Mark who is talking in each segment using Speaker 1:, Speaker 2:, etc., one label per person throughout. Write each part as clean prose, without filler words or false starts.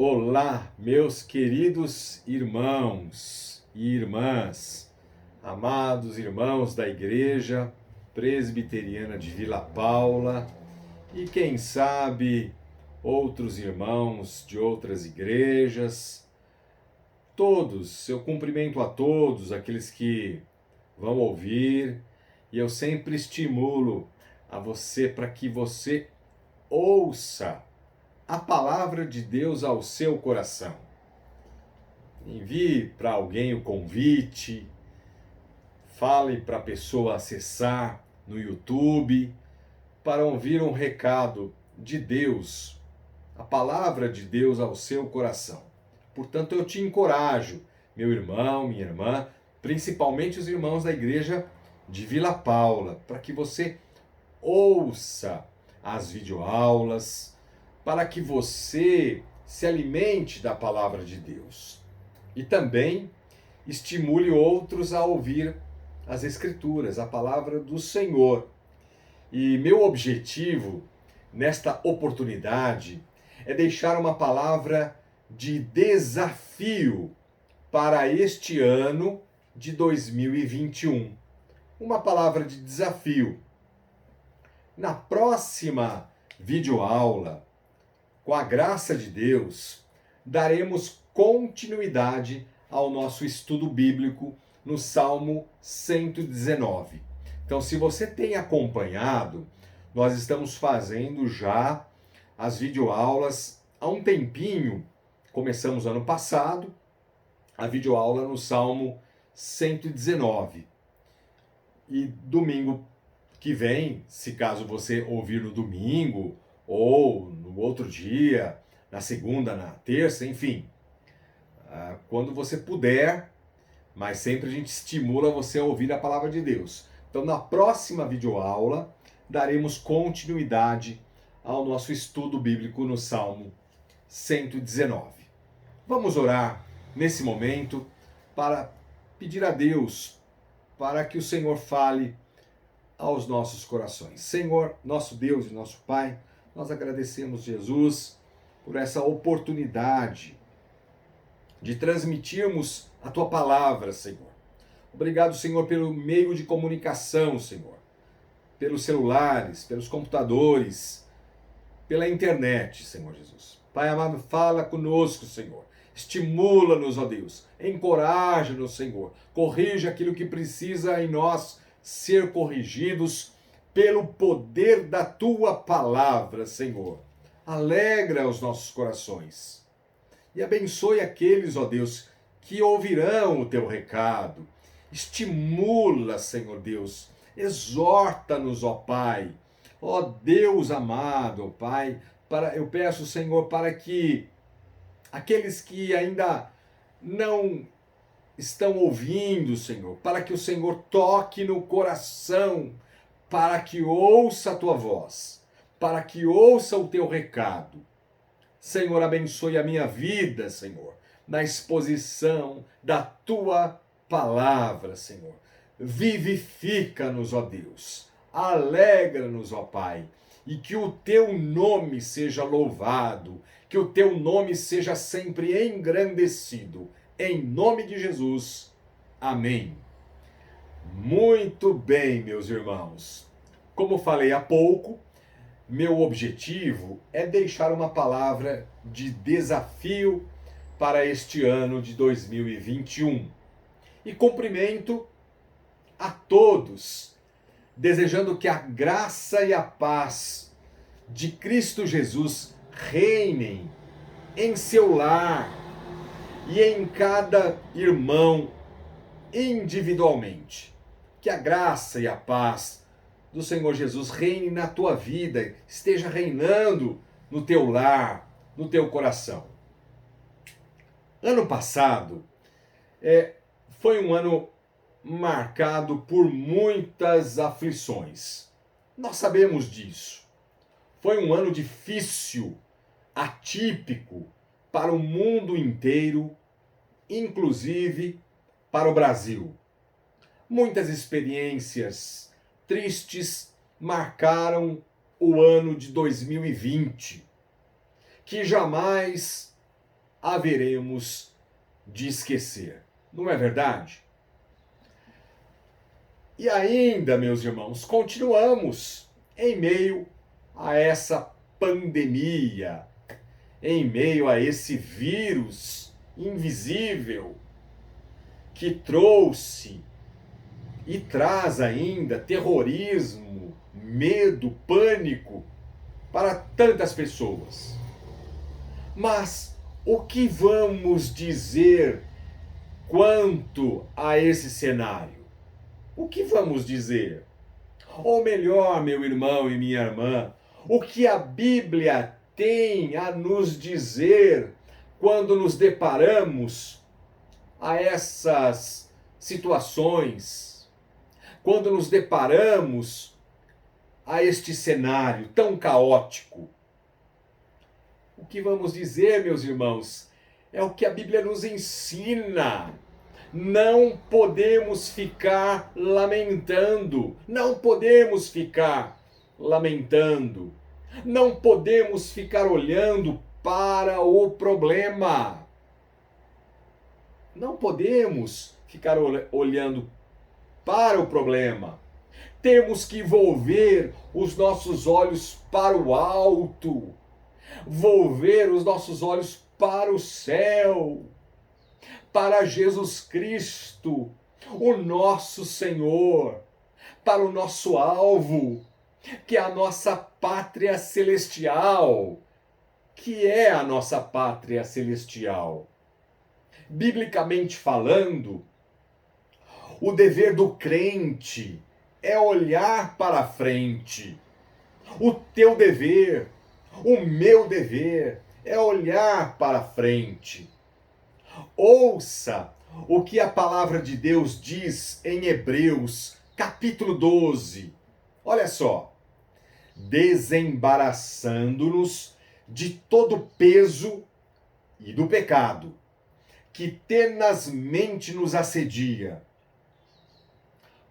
Speaker 1: Olá, meus queridos irmãos e irmãs, amados irmãos da Igreja Presbiteriana de Vila Paula e quem sabe outros irmãos de outras igrejas. Todos, eu cumprimento a todos aqueles que vão ouvir e eu sempre estimulo a você para que você ouça a palavra de Deus ao seu coração. Envie para alguém o convite, fale para a pessoa acessar no YouTube para ouvir um recado de Deus, a palavra de Deus ao seu coração. Portanto, eu te encorajo, meu irmão, minha irmã, principalmente os irmãos da igreja de Vila Paula, para que você ouça as videoaulas, para que você se alimente da palavra de Deus e também estimule outros a ouvir as Escrituras, a palavra do Senhor. E meu objetivo nesta oportunidade é deixar uma palavra de desafio para este ano de 2021. Uma palavra de desafio. Na próxima videoaula, com a graça de Deus, daremos continuidade ao nosso estudo bíblico no Salmo 119. Então, se você tem acompanhado, nós estamos fazendo já as videoaulas há um tempinho. Começamos ano passado, a videoaula no Salmo 119. E domingo que vem, se caso você ouvir no domingo, ou no outro dia, na segunda, na terça, enfim, quando você puder, mas sempre a gente estimula você a ouvir a palavra de Deus. Então, na próxima videoaula, daremos continuidade ao nosso estudo bíblico no Salmo 119. Vamos orar nesse momento para pedir a Deus para que o Senhor fale aos nossos corações. Senhor, nosso Deus e nosso Pai, nós agradecemos, Jesus, por essa oportunidade de transmitirmos a Tua palavra, Senhor. Obrigado, Senhor, pelo meio de comunicação, Senhor. Pelos celulares, pelos computadores, pela internet, Senhor Jesus. Pai amado, fala conosco, Senhor. Estimula-nos, ó Deus. Encoraja-nos, Senhor. Corrija aquilo que precisa em nós ser corrigidos pelo poder da Tua palavra, Senhor. Alegra os nossos corações. E abençoe aqueles, ó Deus, que ouvirão o Teu recado. Estimula, Senhor Deus. Exorta-nos, ó Pai. Ó Deus amado, ó Pai, eu peço, Senhor, para que aqueles que ainda não estão ouvindo, Senhor, para que o Senhor toque no coração, para que ouça a Tua voz, para que ouça o Teu recado. Senhor, abençoe a minha vida, Senhor, na exposição da Tua palavra, Senhor. Vivifica-nos, ó Deus. Alegra-nos, ó Pai, e que o Teu nome seja louvado, que o Teu nome seja sempre engrandecido. Em nome de Jesus. Amém. Muito bem, meus irmãos. Como falei há pouco, meu objetivo é deixar uma palavra de desafio para este ano de 2021. E cumprimento a todos, desejando que a graça e a paz de Cristo Jesus reinem em seu lar e em cada irmão individualmente. Que a graça e a paz do Senhor Jesus reine na tua vida, esteja reinando no teu lar, no teu coração. Ano passado foi um ano marcado por muitas aflições. Nós sabemos disso. Foi um ano difícil, atípico para o mundo inteiro, inclusive para o Brasil. Muitas experiências tristes marcaram o ano de 2020, que jamais haveremos de esquecer. Não é verdade? E ainda, meus irmãos, continuamos em meio a essa pandemia, em meio a esse vírus invisível que trouxe e traz ainda terrorismo, medo, pânico para tantas pessoas. Mas o que vamos dizer quanto a esse cenário? O que vamos dizer? Ou melhor, meu irmão e minha irmã, o que a Bíblia tem a nos dizer quando nos deparamos a essas situações, quando nos deparamos a este cenário tão caótico? O que vamos dizer, meus irmãos, é o que a Bíblia nos ensina. Não podemos ficar lamentando, não podemos ficar lamentando, não podemos ficar olhando para o problema. Não podemos ficar olhando para o problema. Temos que volver os nossos olhos para o alto, volver os nossos olhos para o céu, para Jesus Cristo, o nosso Senhor, para o nosso alvo, que é a nossa pátria celestial. Que é a nossa pátria celestial? Biblicamente falando, o dever do crente é olhar para frente. O teu dever, o meu dever, é olhar para frente. Ouça o que a palavra de Deus diz em Hebreus, capítulo 12. Olha só. Desembaraçando-nos de todo peso e do pecado, que tenazmente nos assedia.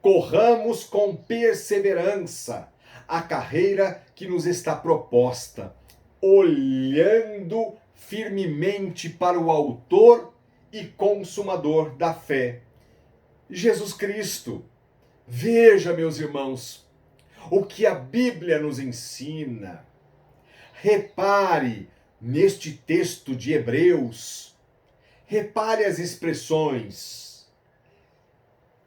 Speaker 1: Corramos com perseverança a carreira que nos está proposta, olhando firmemente para o autor e consumador da fé, Jesus Cristo. Veja, meus irmãos, o que a Bíblia nos ensina. Repare neste texto de Hebreus, repare as expressões.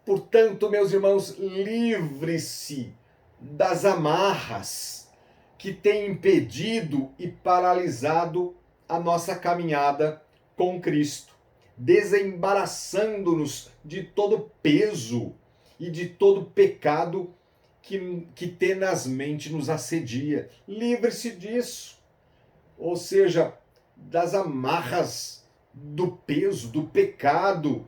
Speaker 1: Portanto, meus irmãos, livre-se das amarras que têm impedido e paralisado a nossa caminhada com Cristo, desembaraçando-nos de todo peso e de todo pecado que tenazmente nos assedia. Livre-se disso, ou seja, das amarras do peso, do pecado,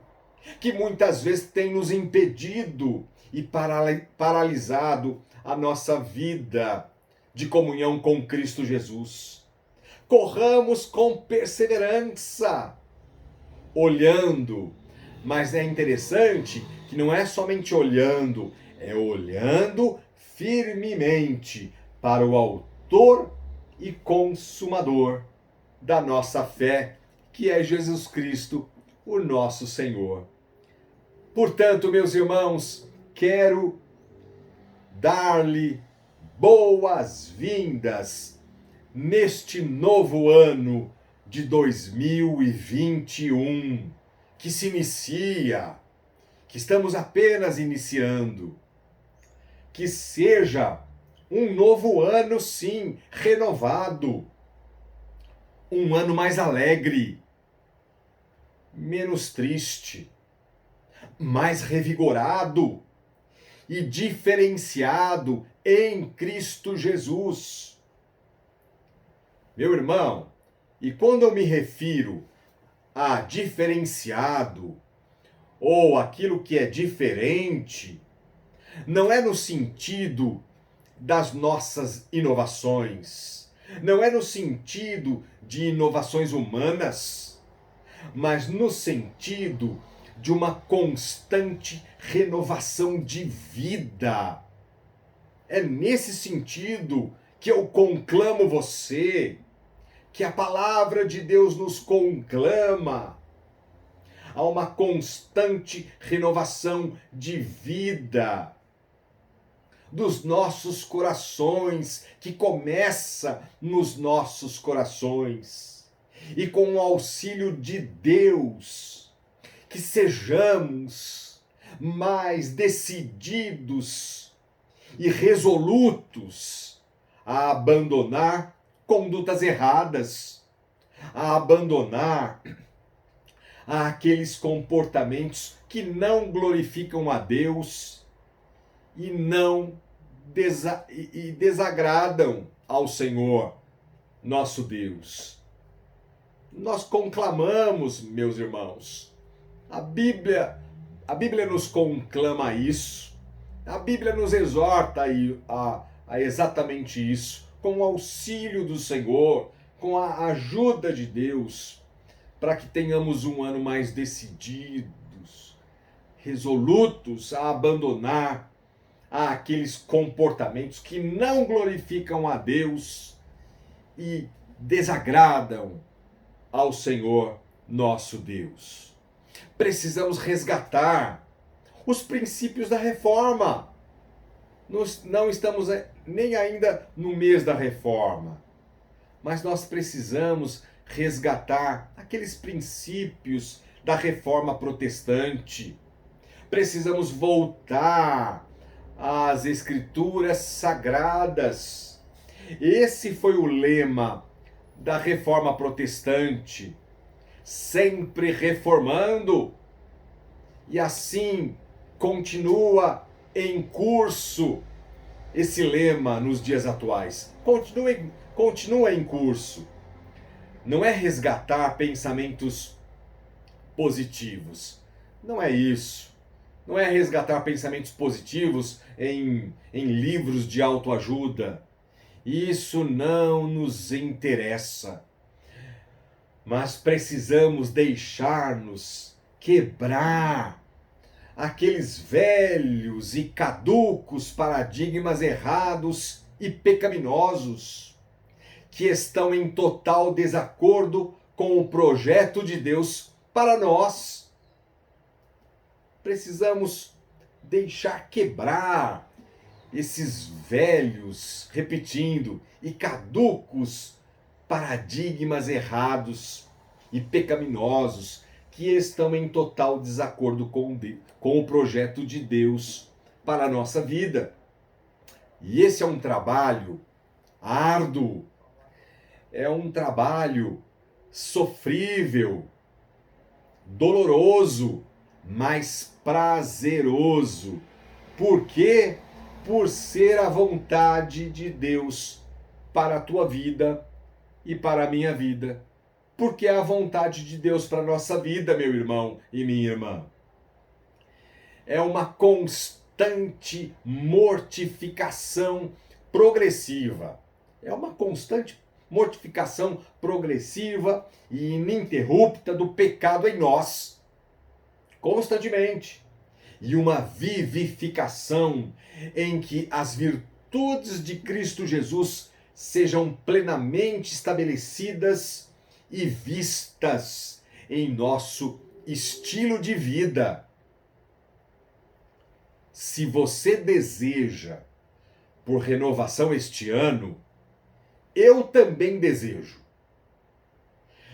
Speaker 1: que muitas vezes tem nos impedido e paralisado a nossa vida de comunhão com Cristo Jesus. Corramos com perseverança, olhando, mas é interessante que não é somente olhando, é olhando firmemente para o autor e consumador da nossa fé, que é Jesus Cristo, o nosso Senhor. Portanto, meus irmãos, quero dar-lhe boas-vindas neste novo ano de 2021, que se inicia, que estamos apenas iniciando. Que seja um novo ano, sim, renovado. Um ano mais alegre, menos triste, mais revigorado e diferenciado em Cristo Jesus. Meu irmão, e quando eu me refiro a diferenciado ou aquilo que é diferente, não é no sentido das nossas inovações, não é no sentido de inovações humanas, mas no sentido de uma constante renovação de vida. É nesse sentido que eu conclamo você, que a palavra de Deus nos conclama a uma constante renovação de vida dos nossos corações, que começa nos nossos corações. E com o auxílio de Deus, que sejamos mais decididos e resolutos a abandonar condutas erradas, a abandonar aqueles comportamentos que não glorificam a Deus e não desagradam ao Senhor, nosso Deus. Nós conclamamos, meus irmãos, a Bíblia nos conclama a isso, a Bíblia nos exorta a exatamente isso, com o auxílio do Senhor, com a ajuda de Deus, para que tenhamos um ano mais decididos, resolutos a abandonar aqueles comportamentos que não glorificam a Deus e desagradam ao Senhor nosso Deus. Precisamos resgatar os princípios da reforma. Nós não estamos nem ainda no mês da reforma, mas nós precisamos resgatar aqueles princípios da reforma protestante. Precisamos voltar às escrituras sagradas. Esse foi o lema da reforma protestante, sempre reformando, e assim continua em curso esse lema nos dias atuais. Continua em curso. Não é resgatar pensamentos positivos. Não é isso. Não é resgatar pensamentos positivos em livros de autoajuda. Isso não nos interessa. Mas precisamos deixar-nos quebrar aqueles velhos e caducos paradigmas errados e pecaminosos que estão em total desacordo com o projeto de Deus para nós. Precisamos deixar quebrar esses velhos, repetindo, e caducos paradigmas errados e pecaminosos que estão em total desacordo com o projeto de Deus para a nossa vida. E esse é um trabalho árduo, é um trabalho sofrível, doloroso, mas prazeroso. Por quê? Por ser a vontade de Deus para a tua vida e para a minha vida. Porque é a vontade de Deus para a nossa vida, meu irmão e minha irmã. É uma constante mortificação progressiva. É uma constante mortificação progressiva e ininterrupta do pecado em nós, constantemente. E uma vivificação em que as virtudes de Cristo Jesus sejam plenamente estabelecidas e vistas em nosso estilo de vida. Se você deseja por renovação este ano, eu também desejo.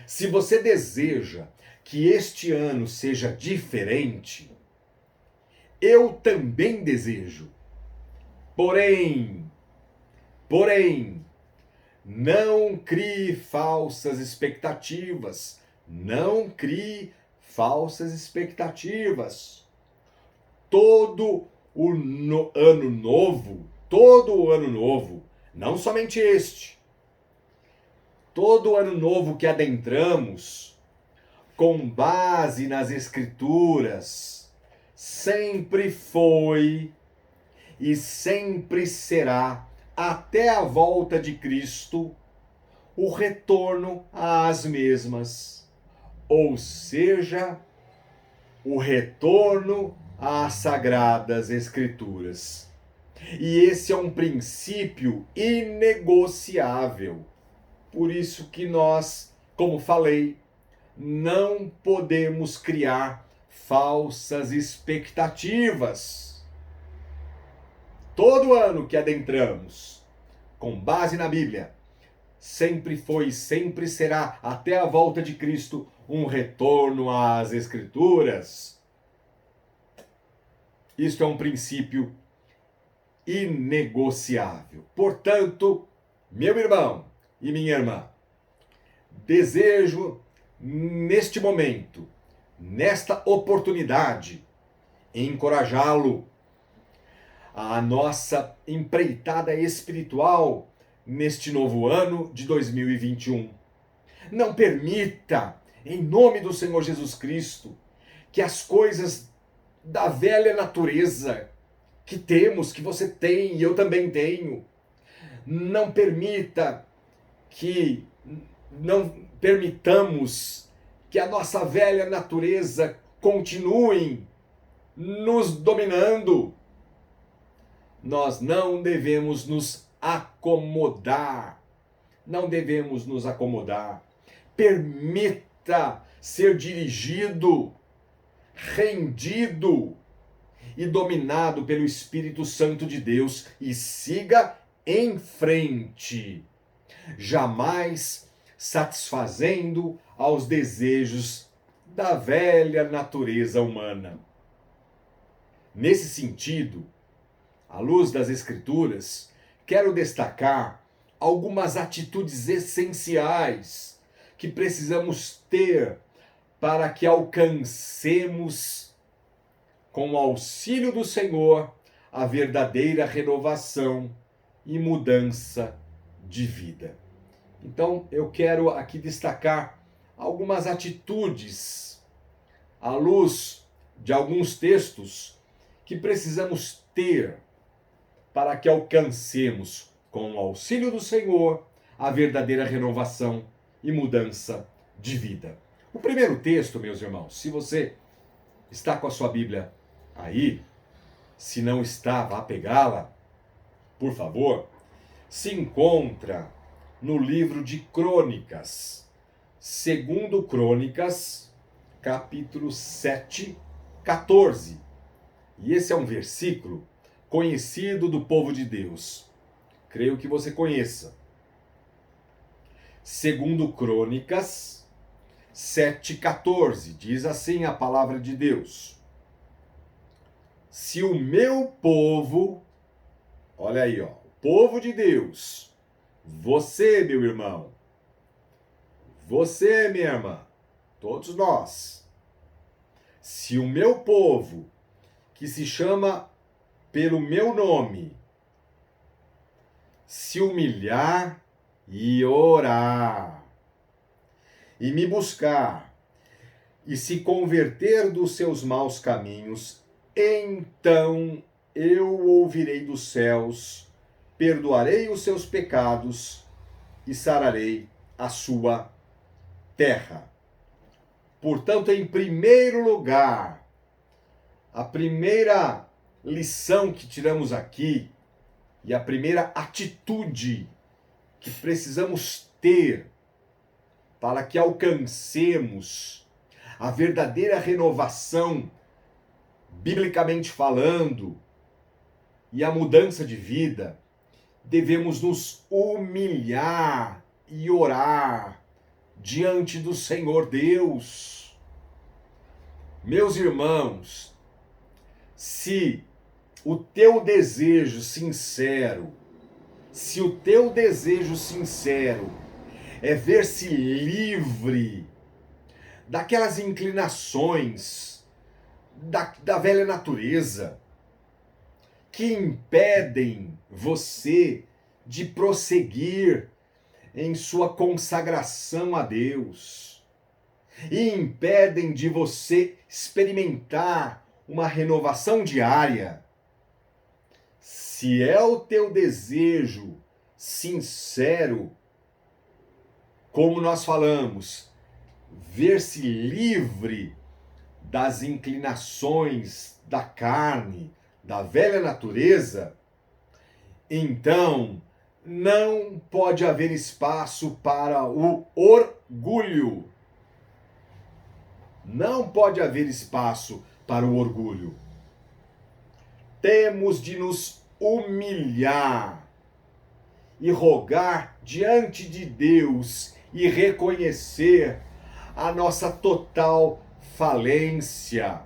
Speaker 1: Se você deseja que este ano seja diferente, eu também desejo. Porém, não crie falsas expectativas. Não crie falsas expectativas. Todo o ano novo, não somente este, todo ano novo que adentramos, com base nas Escrituras, sempre foi e sempre será, até a volta de Cristo, o retorno às mesmas. Ou seja, o retorno às Sagradas Escrituras. E esse é um princípio inegociável. Por isso que nós, como falei, não podemos criar falsas expectativas. Todo ano que adentramos, com base na Bíblia, sempre foi e sempre será, até a volta de Cristo, um retorno às Escrituras. Isto é um princípio inegociável. Portanto, meu irmão e minha irmã, desejo neste momento, nesta oportunidade, encorajá-lo à nossa empreitada espiritual neste novo ano de 2021. Não permita, em nome do Senhor Jesus Cristo, que as coisas da velha natureza que temos, que você tem e eu também tenho, não permita que não permitamos que a nossa velha natureza continue nos dominando. Nós não devemos nos acomodar. Não devemos nos acomodar. Permita ser dirigido, rendido e dominado pelo Espírito Santo de Deus e siga em frente, jamais satisfazendo aos desejos da velha natureza humana. Nesse sentido, à luz das Escrituras, quero destacar algumas atitudes essenciais que precisamos ter para que alcancemos, com o auxílio do Senhor, a verdadeira renovação e mudança de vida. Então, eu quero aqui destacar algumas atitudes à luz de alguns textos que precisamos ter para que alcancemos, com o auxílio do Senhor, a verdadeira renovação e mudança de vida. O primeiro texto, meus irmãos, se você está com a sua Bíblia aí, se não está, vá pegá-la, por favor, se encontra no livro de Crônicas, segundo Crônicas, capítulo 7, 14. E esse é um versículo conhecido do povo de Deus. Creio que você conheça. Segundo Crônicas 7,14, diz assim a palavra de Deus: se o meu povo, olha aí, ó, o povo de Deus, você, meu irmão, você, minha irmã, todos nós, se o meu povo, que se chama pelo meu nome, se humilhar e orar, e me buscar, e se converter dos seus maus caminhos, então eu ouvirei dos céus, perdoarei os seus pecados e sararei a sua terra. Portanto, em primeiro lugar, a primeira lição que tiramos aqui e a primeira atitude que precisamos ter para que alcancemos a verdadeira renovação, biblicamente falando, e a mudança de vida, devemos nos humilhar e orar diante do Senhor Deus. Meus irmãos, se o teu desejo sincero, é ver-se livre daquelas inclinações da velha natureza que impedem você de prosseguir em sua consagração a Deus e impedem de você experimentar uma renovação diária. Se é o teu desejo sincero, como nós falamos, ver-se livre das inclinações da carne, da velha natureza, então não pode haver espaço para o orgulho. Não pode haver espaço para o orgulho. Temos de nos humilhar e rogar diante de Deus e reconhecer a nossa total falência.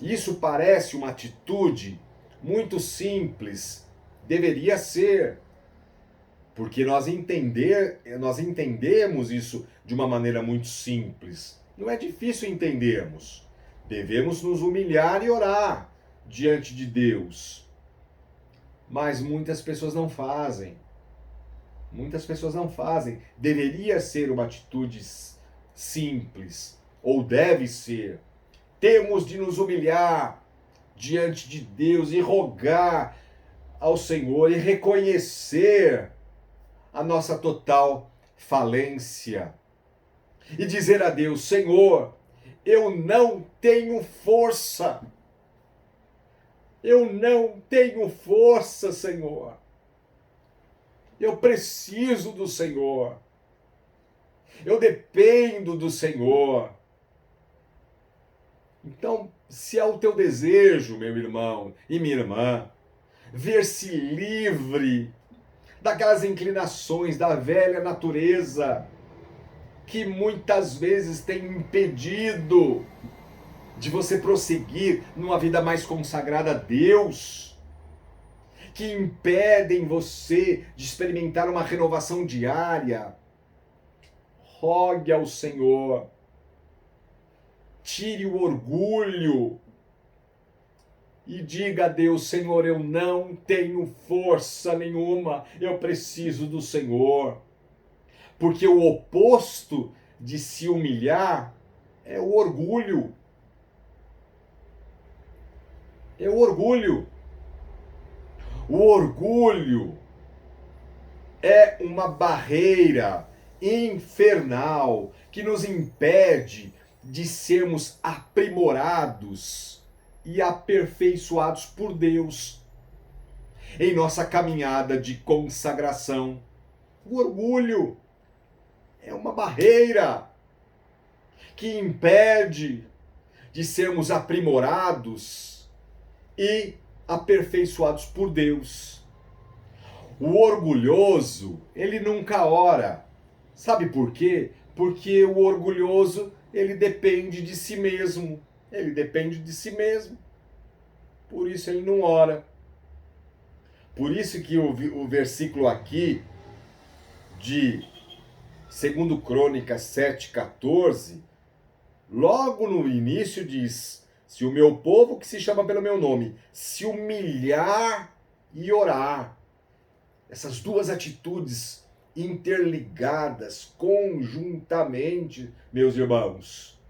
Speaker 1: Isso parece uma atitude muito simples, deveria ser, porque nós entendemos isso de uma maneira muito simples. Não é difícil entendermos. Devemos nos humilhar e orar diante de Deus. Mas muitas pessoas não fazem. Muitas pessoas não fazem. Deveria ser uma atitude simples, ou deve ser. Temos de nos humilhar diante de Deus e rogar ao Senhor e reconhecer a nossa total falência. E dizer a Deus: Senhor, eu não tenho força. Eu não tenho força, Senhor. Eu preciso do Senhor. Eu dependo do Senhor. Então, se é o teu desejo, meu irmão e minha irmã, ver-se livre daquelas inclinações da velha natureza que muitas vezes tem impedido de você prosseguir numa vida mais consagrada a Deus, que impedem você de experimentar uma renovação diária, rogue ao Senhor. Tire o orgulho e diga a Deus: Senhor, eu não tenho força nenhuma, eu preciso do Senhor. Porque o oposto de se humilhar é o orgulho. É o orgulho. O orgulho é uma barreira infernal que nos impede de sermos aprimorados e aperfeiçoados por Deus em nossa caminhada de consagração. O orgulho é uma barreira que impede de sermos aprimorados e aperfeiçoados por Deus. O orgulhoso, ele nunca ora. Sabe por quê? Porque o orgulhoso, ele depende de si mesmo. Ele depende de si mesmo. Por isso ele não ora. Por isso que o versículo aqui de 2 Crônicas 7,14, logo no início diz: se o meu povo, que se chama pelo meu nome, se humilhar e orar. Essas duas atitudes interligadas conjuntamente, meus irmãos.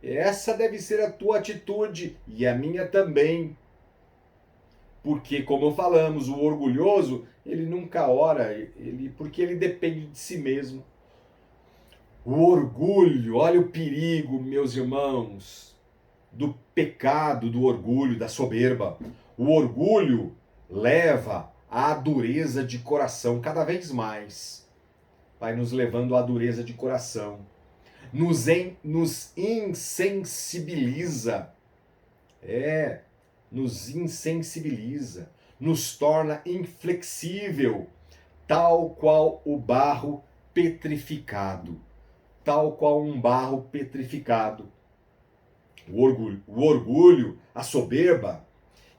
Speaker 1: Essa deve ser a tua atitude e a minha também. Porque, como falamos, o orgulhoso, ele nunca ora, porque ele depende de si mesmo. O orgulho, olha o perigo, meus irmãos, do pecado, do orgulho, da soberba. O orgulho leva à dureza de coração cada vez mais. Vai nos levando à dureza de coração. Nos insensibiliza. Nos insensibiliza. Nos torna inflexível, tal qual o barro petrificado. Tal qual um barro petrificado. O orgulho, a soberba,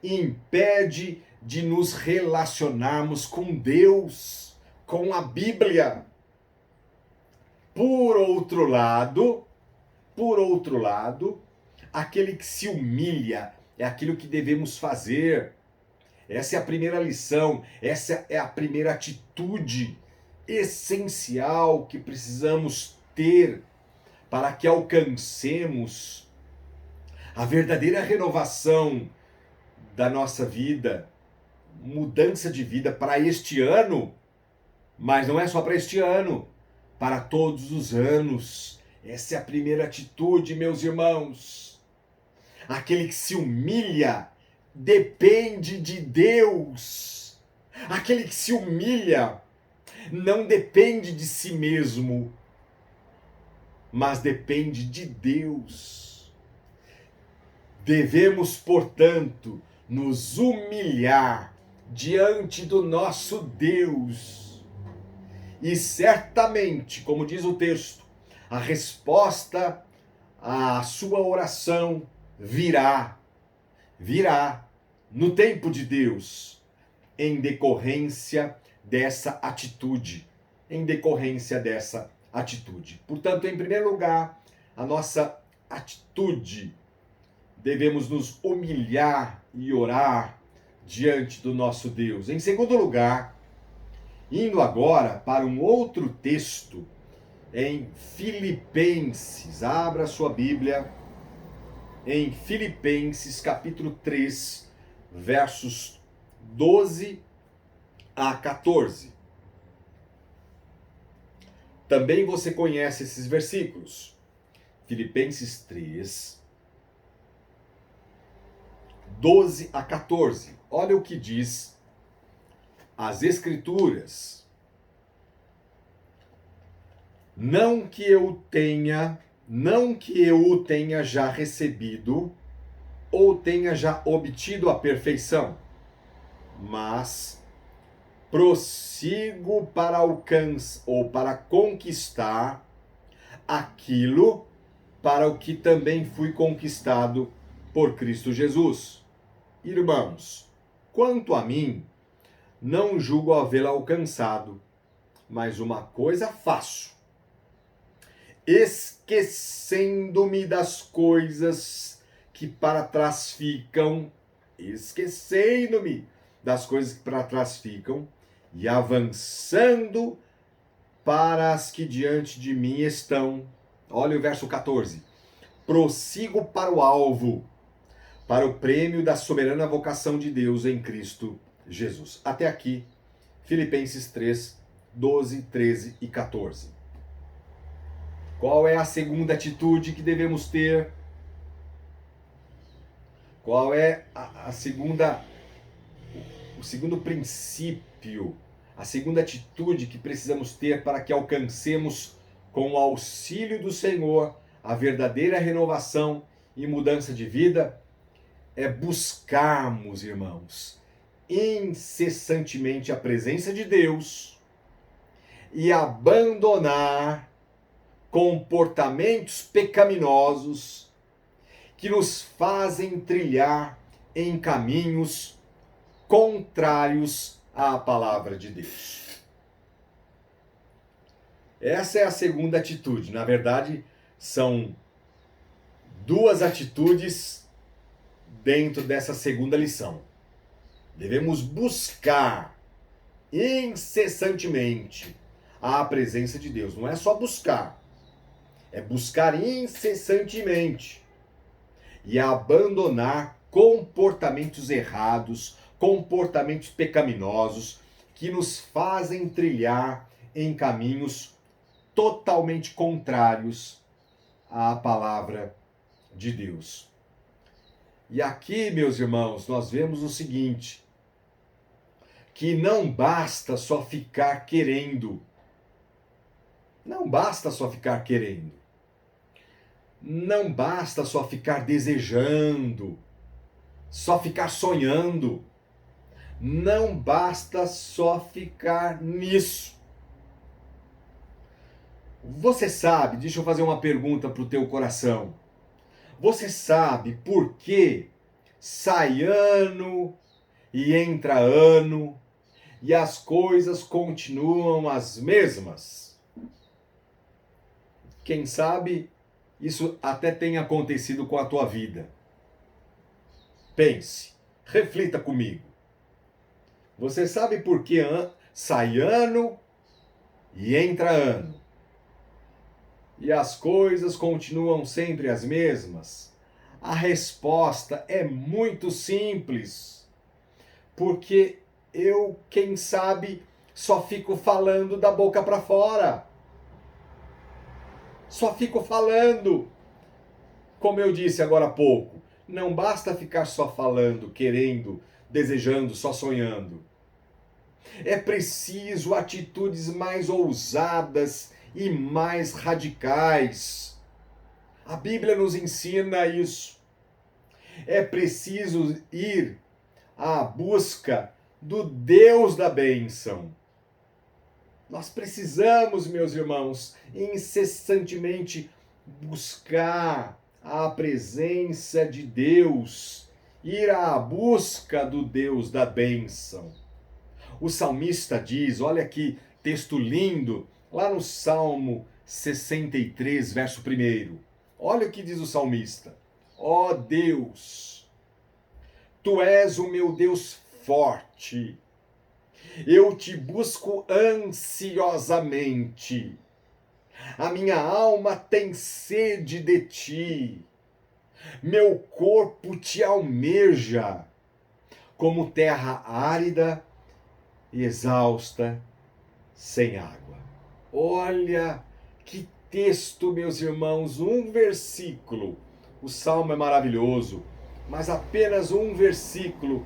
Speaker 1: impede de nos relacionarmos com Deus, com a Bíblia. Por outro lado, aquele que se humilha é aquilo que devemos fazer. Essa é a primeira lição, essa é a primeira atitude essencial que precisamos ter para que alcancemos a verdadeira renovação da nossa vida, mudança de vida para este ano, mas não é só para este ano, para todos os anos. Essa é a primeira atitude, meus irmãos. Aquele que se humilha depende de Deus. Aquele que se humilha não depende de si mesmo, mas depende de Deus. Devemos, portanto, nos humilhar diante do nosso Deus. E certamente, como diz o texto, a resposta à sua oração virá no tempo de Deus, em decorrência dessa atitude, Portanto, em primeiro lugar, a nossa atitude, devemos nos humilhar e orar diante do nosso Deus. Em segundo lugar, indo agora para um outro texto, em Filipenses, abra sua Bíblia, em Filipenses capítulo 3, versos 12 a 14. Também você conhece esses versículos. Filipenses 3, 12 a 14. Olha o que diz as Escrituras. Não que eu o tenha já recebido ou tenha já obtido a perfeição, mas prossigo para alcançar ou para conquistar aquilo para o que também fui conquistado por Cristo Jesus. Irmãos, quanto a mim, não julgo havê-la alcançado, mas uma coisa faço, esquecendo-me das coisas que para trás ficam, e avançando para as que diante de mim estão. Olha o verso 14. Prossigo para o alvo, para o prêmio da soberana vocação de Deus em Cristo Jesus. Até aqui, Filipenses 3, 12, 13 e 14. Qual é a segunda atitude que devemos ter? Qual é o segundo princípio, a segunda atitude que precisamos ter para que alcancemos, com o auxílio do Senhor, a verdadeira renovação e mudança de vida? É buscarmos, irmãos, incessantemente a presença de Deus e abandonar comportamentos pecaminosos que nos fazem trilhar em caminhos contrários à palavra de Deus. Essa é a segunda atitude. Na verdade, são duas atitudes dentro dessa segunda lição. Devemos buscar incessantemente a presença de Deus. Não é só buscar, é buscar incessantemente e abandonar comportamentos errados, comportamentos pecaminosos que nos fazem trilhar em caminhos totalmente contrários à palavra de Deus. E aqui, meus irmãos, nós vemos o seguinte, que não basta só ficar querendo. Não basta só ficar querendo. Não basta só ficar desejando, só ficar sonhando. Não basta só ficar nisso. Você sabe, deixa eu fazer uma pergunta para o teu coração. Você sabe por que sai ano e entra ano e as coisas continuam as mesmas? Quem sabe isso até tenha acontecido com a tua vida. Pense, reflita comigo. Você sabe por que sai ano e entra ano e as coisas continuam sempre as mesmas? A resposta é muito simples. Porque eu, quem sabe, só fico falando da boca para fora. Só fico falando. Como eu disse agora há pouco, não basta ficar só falando, querendo, desejando, só sonhando. É preciso atitudes mais ousadas e mais radicais. A Bíblia nos ensina isso. É preciso ir à busca do Deus da bênção. Nós precisamos, meus irmãos, incessantemente buscar a presença de Deus, ir à busca do Deus da bênção. O salmista diz, olha que texto lindo, lá no Salmo 63, verso 1. Olha o que diz o salmista. Ó Deus, Tu és o meu Deus forte. Eu te busco ansiosamente. A minha alma tem sede de ti. Meu corpo te almeja, como terra árida e exausta, sem água. Olha que texto, meus irmãos, um versículo. O salmo é maravilhoso, mas apenas um versículo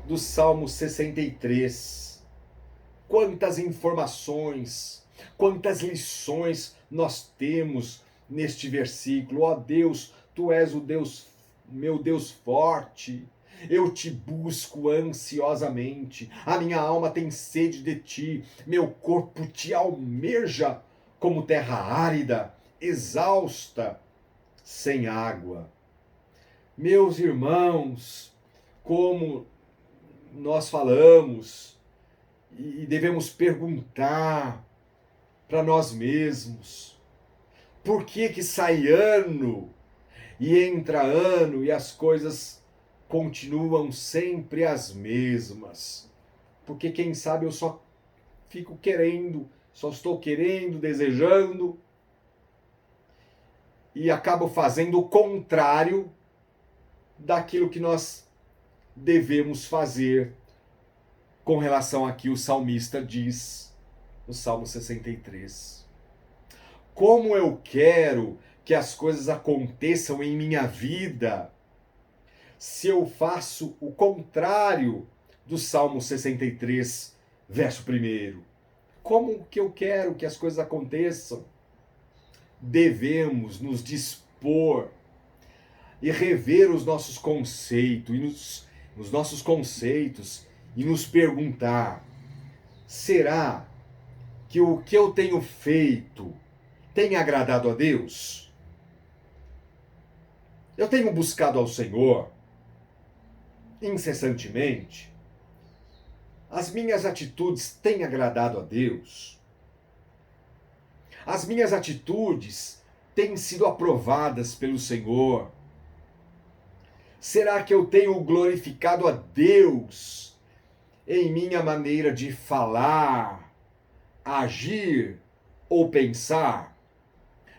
Speaker 1: do Salmo 63. Quantas informações, quantas lições nós temos neste versículo. Ó Deus, Tu és o Deus, meu Deus forte. Eu te busco ansiosamente. A minha alma tem sede de ti. Meu corpo te almeja como terra árida, exausta, sem água. Meus irmãos, como nós falamos, e devemos perguntar para nós mesmos: por que sai ano e entra ano e as coisas continuam sempre as mesmas? Porque quem sabe eu só fico querendo, só estou querendo, desejando e acabo fazendo o contrário daquilo que nós devemos fazer, com relação a que o salmista diz no Salmo 63. Como eu quero que as coisas aconteçam em minha vida se eu faço o contrário do Salmo 63, verso 1. Como que eu quero que as coisas aconteçam? Devemos nos dispor e rever os nossos conceitos e nos perguntar: será que o que eu tenho feito tem agradado a Deus? Eu tenho buscado ao Senhor incessantemente? As minhas atitudes têm agradado a Deus? As minhas atitudes têm sido aprovadas pelo Senhor? Será que eu tenho glorificado a Deus em minha maneira de falar, agir ou pensar?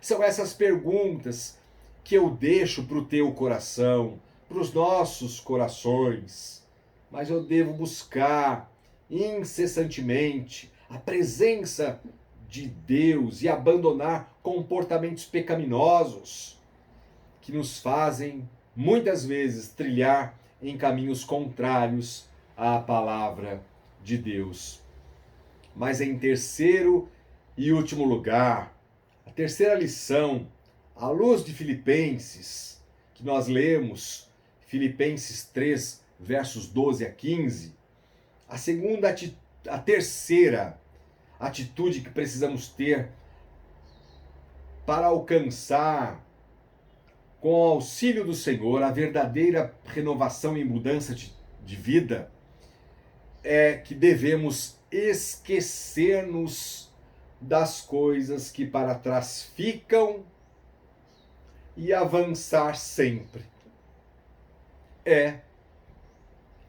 Speaker 1: São essas perguntas que eu deixo para o teu coração, para os nossos corações. Mas eu devo buscar incessantemente a presença de Deus e abandonar comportamentos pecaminosos que nos fazem muitas vezes trilhar em caminhos contrários à palavra de Deus. Mas em terceiro e último lugar, a terceira lição, à luz de Filipenses, que nós lemos, Filipenses 3, versos 12 a 15, a terceira atitude que precisamos ter para alcançar, com o auxílio do Senhor, a verdadeira renovação e mudança de vida, é que devemos esquecer-nos das coisas que para trás ficam e avançar sempre. É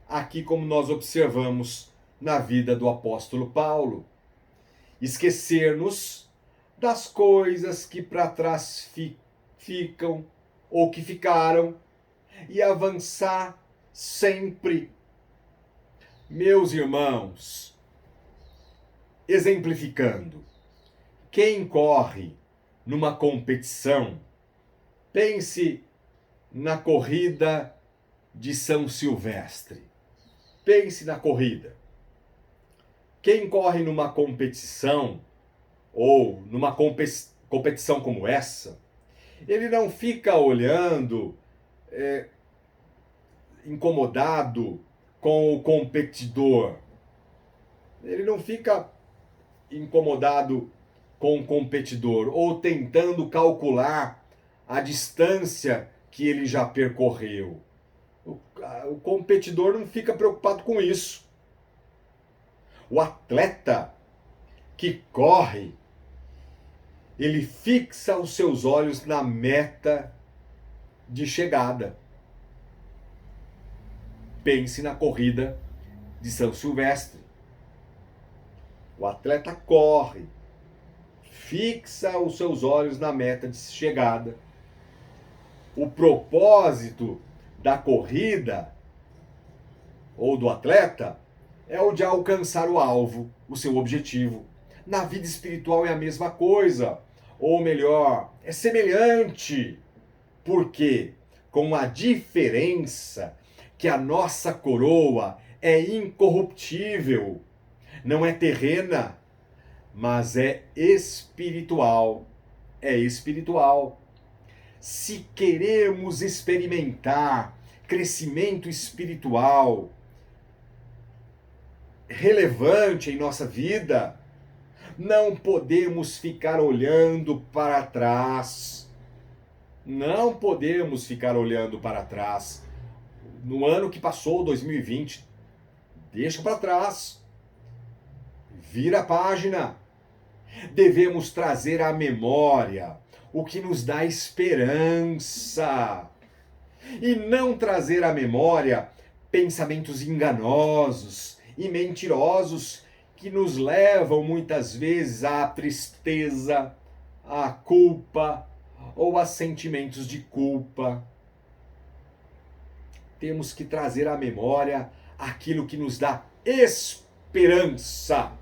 Speaker 1: aqui como nós observamos na vida do apóstolo Paulo. Esquecer-nos das coisas que para trás ficam ou que ficaram e avançar sempre. Meus irmãos, exemplificando, quem corre numa competição, pense na corrida de São Silvestre. Pense na corrida. Quem corre numa competição, ou numa competição como essa, ele não fica olhando, incomodado com o competidor. Ele não fica incomodado com o competidor ou tentando calcular a distância que ele já percorreu. O competidor não fica preocupado com isso. O atleta que corre, ele fixa os seus olhos na meta de chegada. Pense na corrida de São Silvestre. O atleta corre, fixa os seus olhos na meta de chegada. O propósito da corrida ou do atleta é o de alcançar o alvo, o seu objetivo. Na vida espiritual é a mesma coisa, ou melhor, é semelhante. Por quê? Com a diferença que a nossa coroa é incorruptível, não é terrena, mas é espiritual. É espiritual. Se queremos experimentar crescimento espiritual relevante em nossa vida, não podemos ficar olhando para trás. Não podemos ficar olhando para trás. No ano que passou, 2020, deixa para trás. Vira a página. Devemos trazer à memória o que nos dá esperança. E não trazer à memória pensamentos enganosos e mentirosos que nos levam muitas vezes à tristeza, à culpa ou a sentimentos de culpa. Temos que trazer à memória aquilo que nos dá esperança.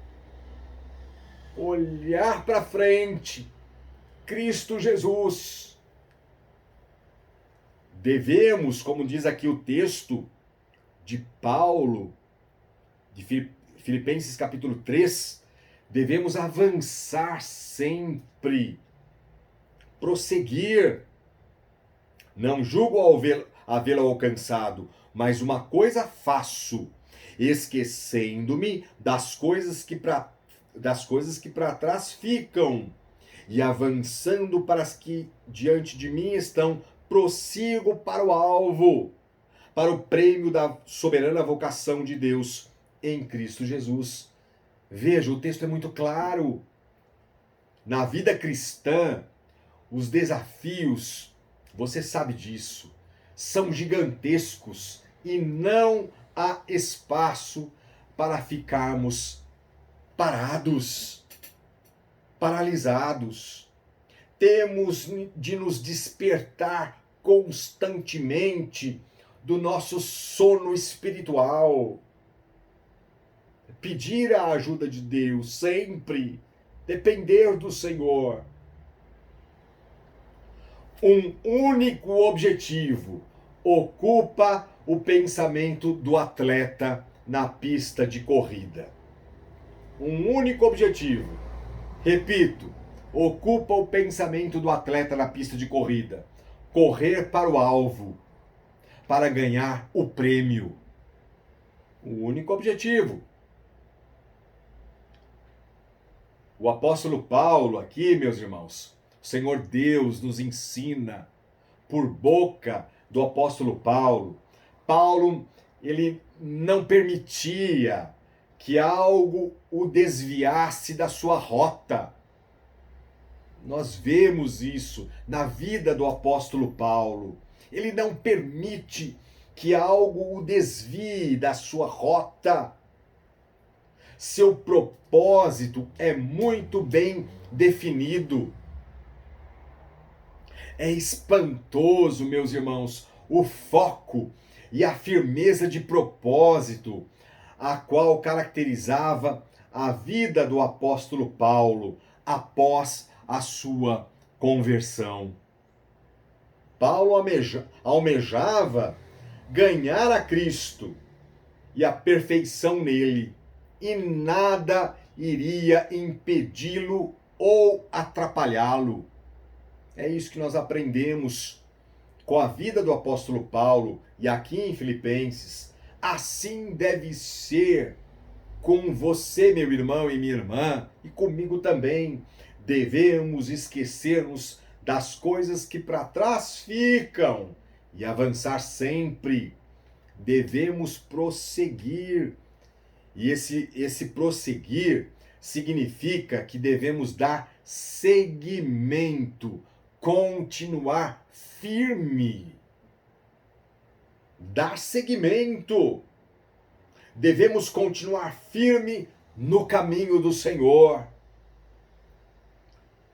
Speaker 1: Olhar para frente, Cristo Jesus. Devemos, como diz aqui o texto de Paulo, de Filipenses capítulo 3, devemos avançar sempre, prosseguir. Não julgo havê-lo alcançado, mas uma coisa faço, esquecendo-me das coisas que para trás ficam e avançando para as que diante de mim estão, prossigo para o alvo, para o prêmio da soberana vocação de Deus em Cristo Jesus. Veja, o texto é muito claro. Na vida cristã, os desafios, você sabe disso, são gigantescos e não há espaço para ficarmos parados, paralisados. Temos de nos despertar constantemente do nosso sono espiritual. Pedir a ajuda de Deus sempre, depender do Senhor. Um único objetivo ocupa o pensamento do atleta na pista de corrida. Um único objetivo, repito, ocupa o pensamento do atleta na pista de corrida: correr para o alvo, para ganhar o prêmio. O único objetivo. O apóstolo Paulo aqui, meus irmãos, o Senhor Deus nos ensina por boca do apóstolo Paulo. Paulo, ele não permitia que algo o desviasse da sua rota. Nós vemos isso na vida do apóstolo Paulo. Ele não permite que algo o desvie da sua rota. Seu propósito é muito bem definido. É espantoso, meus irmãos, o foco e a firmeza de propósito a qual caracterizava a vida do apóstolo Paulo após a sua conversão. Paulo almejava ganhar a Cristo e a perfeição nele, e nada iria impedi-lo ou atrapalhá-lo. É isso que nós aprendemos com a vida do apóstolo Paulo e aqui em Filipenses. Assim deve ser com você, meu irmão e minha irmã, e comigo também. Devemos esquecermos das coisas que para trás ficam e avançar sempre. Devemos prosseguir. E esse prosseguir significa que devemos dar seguimento, continuar firme. Dar seguimento. Devemos continuar firme no caminho do Senhor.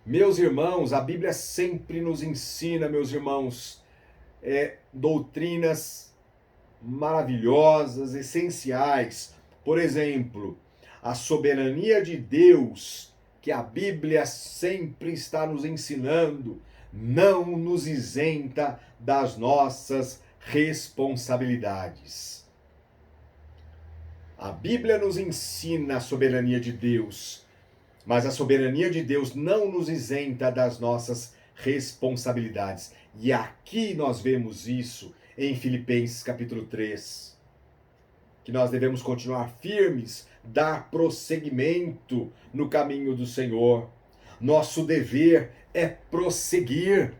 Speaker 1: Meus irmãos, a Bíblia sempre nos ensina, meus irmãos, doutrinas maravilhosas, essenciais. Por exemplo, a soberania de Deus, que a Bíblia sempre está nos ensinando, não nos isenta das nossas responsabilidades. A Bíblia nos ensina a soberania de Deus, mas a soberania de Deus não nos isenta das nossas responsabilidades. E aqui nós vemos isso em Filipenses capítulo 3. Que nós devemos continuar firmes, dar prosseguimento no caminho do Senhor. Nosso dever é prosseguir.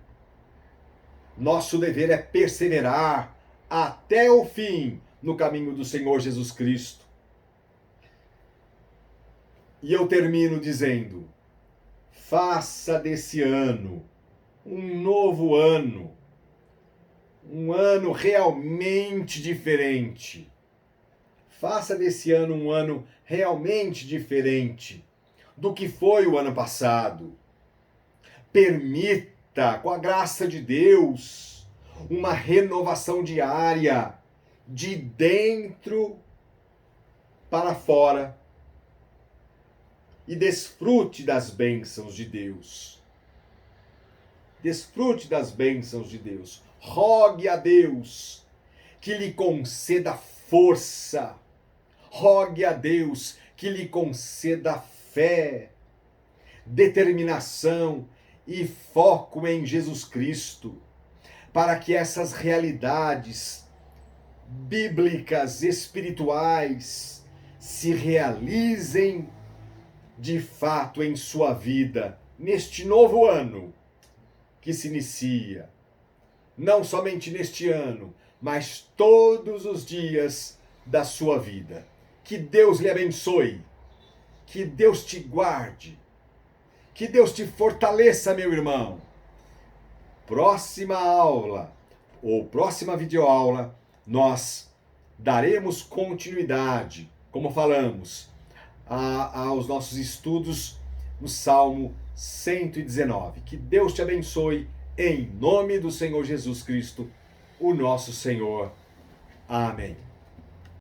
Speaker 1: Nosso dever é perseverar até o fim no caminho do Senhor Jesus Cristo. E eu termino dizendo: faça desse ano um novo ano, um ano realmente diferente. Faça desse ano um ano realmente diferente do que foi o ano passado. Permita, com a graça de Deus, uma renovação diária, de dentro para fora. E desfrute das bênçãos de Deus. Desfrute das bênçãos de Deus. Rogue a Deus que lhe conceda força. Rogue a Deus que lhe conceda fé, determinação e foco em Jesus Cristo, para que essas realidades bíblicas, espirituais, se realizem de fato em sua vida, neste novo ano que se inicia. Não somente neste ano, mas todos os dias da sua vida. Que Deus lhe abençoe, que Deus te guarde, que Deus te fortaleça, meu irmão. Próxima aula, ou próxima videoaula, nós daremos continuidade, como falamos, aos nossos estudos no Salmo 119. Que Deus te abençoe, em nome do Senhor Jesus Cristo, o nosso Senhor. Amém.